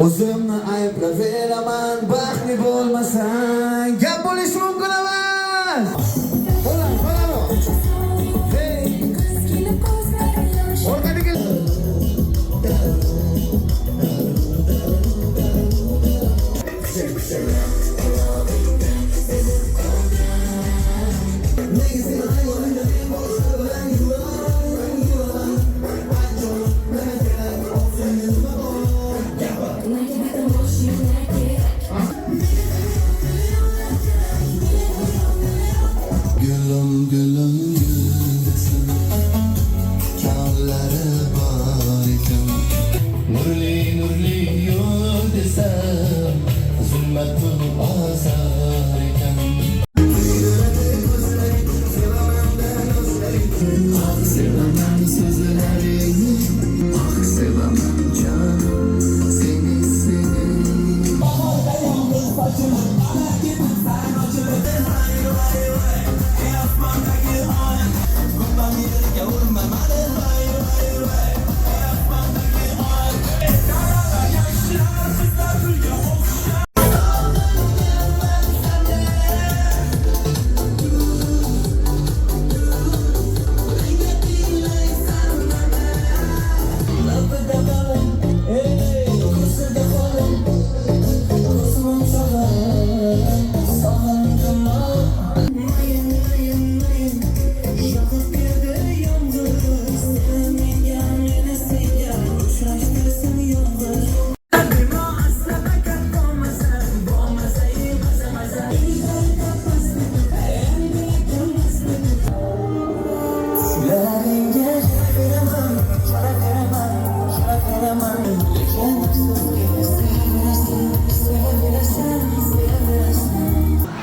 O'zimni ayblayveraman, baxtli bo'lmasang, gap bo'lish mumkin emas. Bo'lar, bravo. Hey. O'rtadagi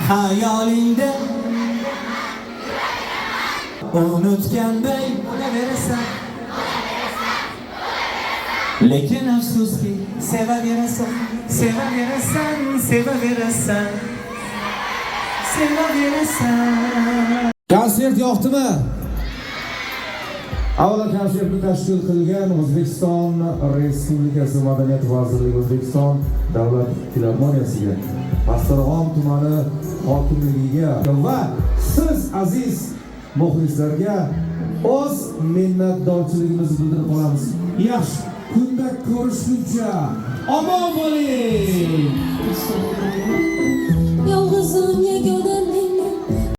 hayalinde unutganday bo'laverasan, lekin afsuski sevaverasan, sevaverasan, sevaverasan, sevaverasan. Konsert yoqdimi? Avvalo konsertni tashkil qilgan O'zbekiston Respublikasi Madaniyat vazirligi O'zbekiston davlat filarmoniyasiga, Pastdarg'om tumani hokimligiga va siz aziz muxlislarga o'z minnatdorchiligimizni bildirib qolamiz. Yaxshi kunda ko'rishguncha omon bo'ling. Yolg'izim yagona